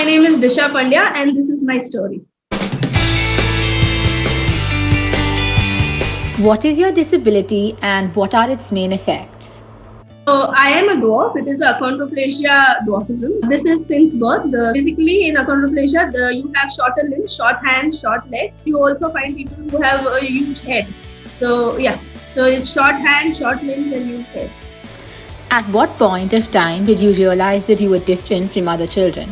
name is Disha Pandya and this is my story. What is your disability and what are its main effects? So I am a dwarf. It is achondroplasia dwarfism. This is since birth. Basically, in achondroplasia, you have shorter limbs, short hands, short legs. You also find people who have a huge head. So it's short hands, short limbs, and huge head. At what point of time did you realize that you were different from other children?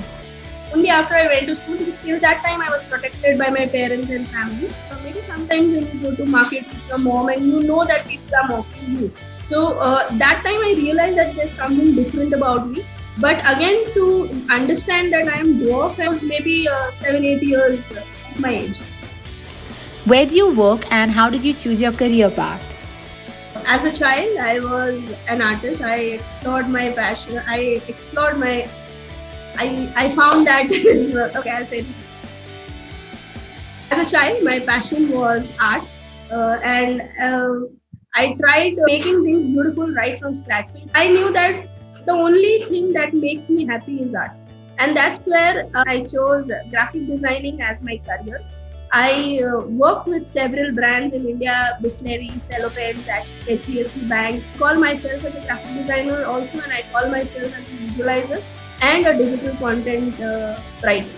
Only after I went to school, because till that time I was protected by my parents and family. So maybe sometimes when you go to market with your mom and you know that people are mocking you. So that time I realized that there's something different about me. But again, to understand that I am dwarf, I was maybe 7-8 years of my age. Where do you work and how did you choose your career path? As a child, I was an artist. I explored my passion. I found that okay, I'll say it. As a child, my passion was art, and I tried making things beautiful right from scratch. I knew that the only thing that makes me happy is art, and that's where I chose graphic designing as my career. I worked with several brands in India, Bisleri, Cello Pens, HDFC Bank. I call myself as a graphic designer also, and I call myself as a visualizer and a digital content writer.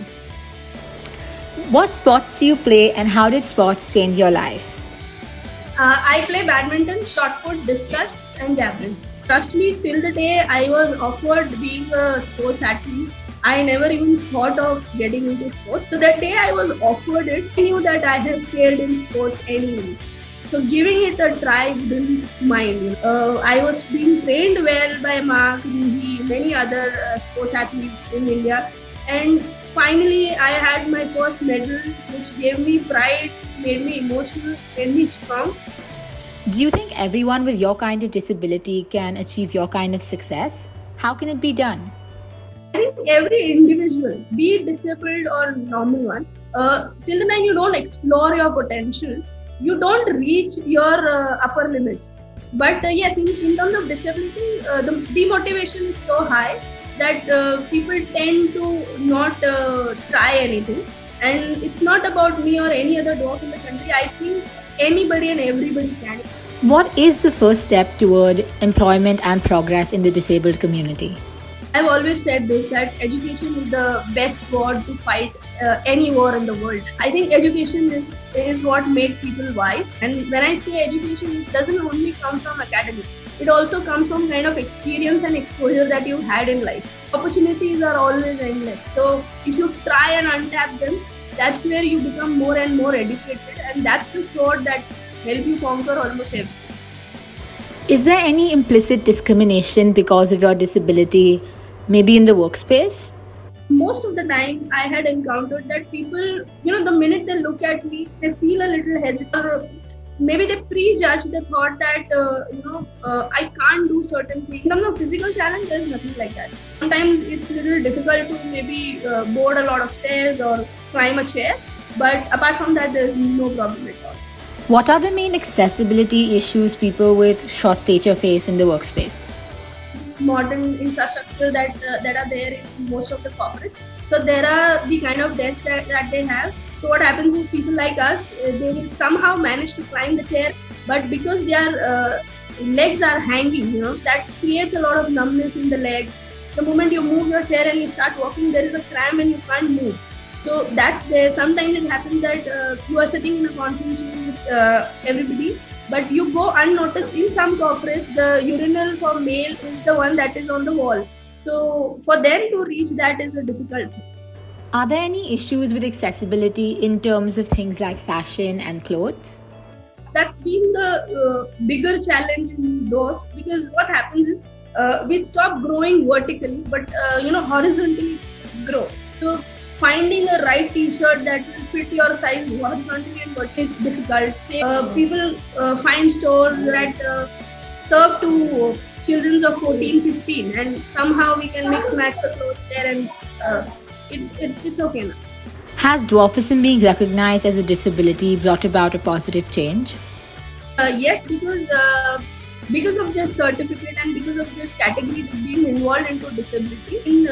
What sports do you play and how did sports change your life? I play badminton, shot put, discus, and javelin. Trust me, till the day I was offered being a sports athlete, I never even thought of getting into sports. So that day I was offered it, I knew that I have failed in sports anyways. So giving it a try didn't mind. I was being trained well by Mark, Ruhi, many other sports athletes in India. And finally, I had my first medal, which gave me pride, made me emotional, made me strong. Do you think everyone with your kind of disability can achieve your kind of success? How can it be done? I think every individual, be it disabled or normal one, till the time you don't explore your potential, you don't reach your upper limits. But yes, in terms of disability, the demotivation is so high that people tend to not try anything. And it's not about me or any other dwarf in the country. I think anybody and everybody can. What is the first step toward employment and progress in the disabled community? I've always said this, that education is the best sword to fight any war in the world. I think education is what makes people wise. And when I say education, it doesn't only come from academics. It also comes from kind of experience and exposure that you had in life. Opportunities are always endless. So if you try and untap them, that's where you become more and more educated. And that's the sword that helps you conquer almost everything. Is there any implicit discrimination because of your disability, maybe in the workspace? Most of the time, I had encountered that people, the minute they look at me, they feel a little hesitant. Or maybe they prejudge the thought that, I can't do certain things. In terms of physical challenge, there's nothing like that. Sometimes it's a little difficult to maybe board a lot of stairs or climb a chair. But apart from that, there's no problem at all. What are the main accessibility issues people with short stature face in the workspace? Modern infrastructure that are there in most of the corporates. So there are the kind of desks that they have. So what happens is people like us, they will somehow manage to climb the chair, but because their legs are hanging, that creates a lot of numbness in the leg. The moment you move your chair and you start walking, there is a cramp and you can't move. So that's there. Sometimes it happens that you are sitting in a conference room with everybody, but you go unnoticed. In some corporates, the urinal for male is the one that is on the wall. So for them to reach that is a difficult thing. Are there any issues with accessibility in terms of things like fashion and clothes? That's been the bigger challenge in those, because what happens is we stop growing vertically, but horizontally grow. So finding a right t-shirt that will fit your size horizontally and vertically, it's difficult. Say, people find stores that serve to children of 14, 15, and somehow we can mix match the clothes there, and it's okay now. Has dwarfism being recognized as a disability brought about a positive change? Yes, because because of this certificate and because of this category being involved into disability. In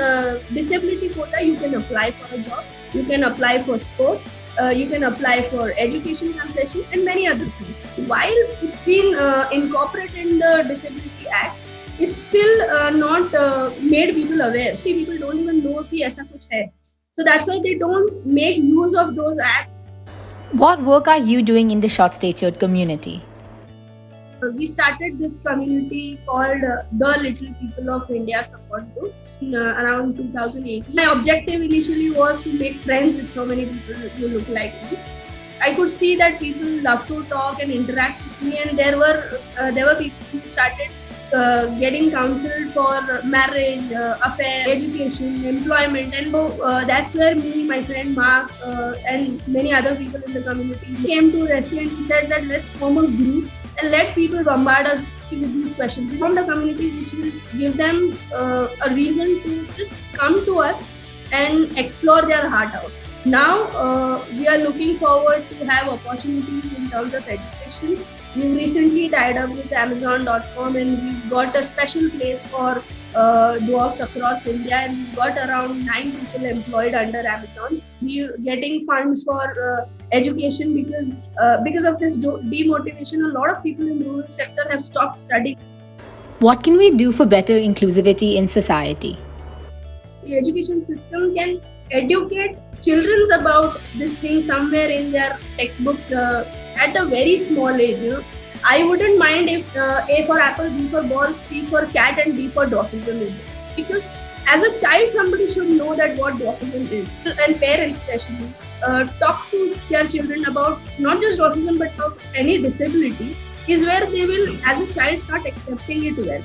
disability quota, you can apply for a job, you can apply for sports, you can apply for education concession and many other things. While it's been incorporated in the Disability Act, it's still not made people aware. People don't even know कि ऐसा कुछ है. So that's why they don't make use of those acts. What work are you doing in the short-statured community? We started this community called The Little People of India Support Group in around 2008. My objective initially was to make friends with so many people who look like me. I could see that people love to talk and interact with me, and there were people who started getting counseled for marriage, affair, education, employment, and that's where me, my friend Mark, and many other people in the community came to rescue, and he said that let's form a group and let people bombard us with these questions. We formed a community which will give them a reason to just come to us and explore their heart out. Now we are looking forward to have opportunities in terms of education. We recently tied up with Amazon.com, and we got a special place for dwarfs across India, and we got around 9 people employed under Amazon. We're getting funds for education because of this demotivation. A lot of people in the rural sector have stopped studying. What can we do for better inclusivity in society? The education system can educate children about this thing somewhere in their textbooks at a very small age. I wouldn't mind if A for apple, B for ball, C for cat, and D for dwarfism is there. Because as a child, somebody should know that what dwarfism is. And parents especially talk to their children about not just dwarfism but of any disability, is where they will, as a child, start accepting it well.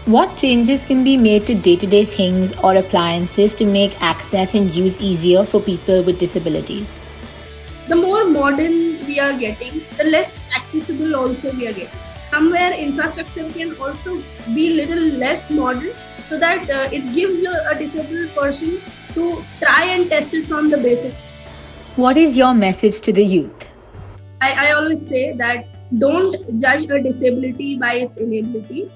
What changes can be made to day-to-day things or appliances to make access and use easier for people with disabilities? The more modern we are getting, the less accessible also we are getting. Somewhere infrastructure can also be little less modern, so that it gives a disabled person to try and test it from the basics. What is your message to the youth? I always say that don't judge a disability by its inability.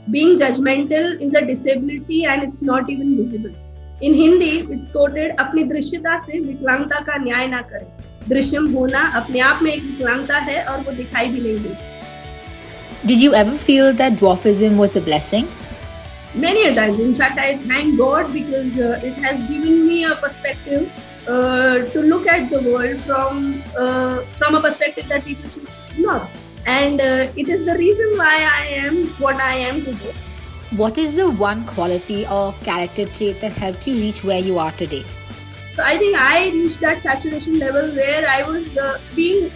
Being judgmental is a disability and it's not even visible. In Hindi, it's quoted, अपनी दृश्यता से विकलांगता का न्याय ना करें. दृश्यम होना अपने आप में एक विकलांगता है और वो दिखाई भी नहीं देती. Did you ever feel that dwarfism was a blessing? Many a times. In fact, I thank God because it has given me a perspective to look at the world from a perspective that people choose to ignore. And it is the reason why I am what I am today. What is the one quality or character trait that helped you reach where you are today? So I think I reached that saturation level where I was being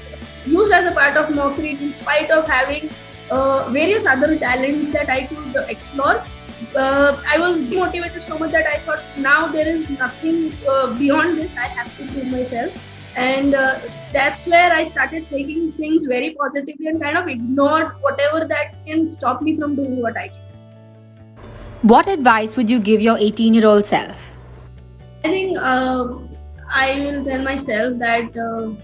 used as a part of mockery in spite of having various other talents that I could explore. I was demotivated so much that I thought now there is nothing beyond this. I have to prove myself. And that's where I started taking things very positively and kind of ignored whatever that can stop me from doing what I can. What advice would you give your 18-year-old self? I think I will tell myself that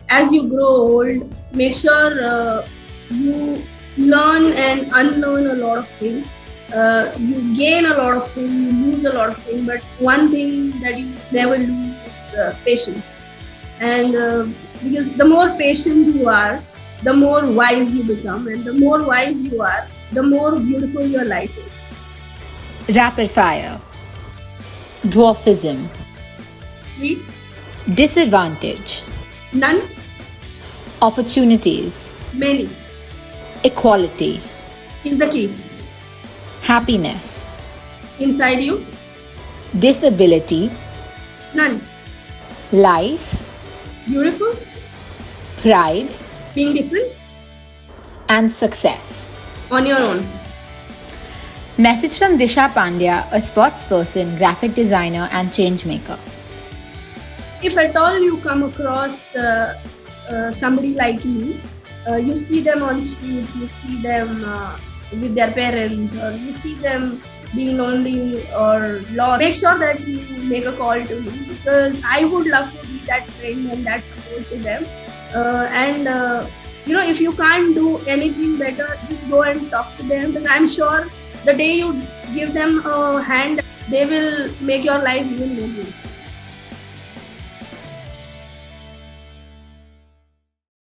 as you grow old, make sure you learn and unlearn a lot of things. You gain a lot of things, you lose a lot of things, but one thing that you never lose is patience. And because the more patient you are, the more wise you become, and the more wise you are, the more beautiful your life is. Rapid fire. Dwarfism. Sweet. Disadvantage. None. Opportunities. Many. Equality. Is the key. Happiness. Inside you. Disability. None. Life. Beautiful. Pride. Being different. And success. On your own. Message from Disha Pandya, a sports person, graphic designer, and change maker. If at all you come across somebody like me, you see them on streets, you see them with their parents, or you see them being lonely or lost, make sure that you make a call to me, because I would love to be that friend and that support to them. And If you can't do anything better, just go and talk to them, because I'm sure the day you give them a hand, they will make your life even more beautiful.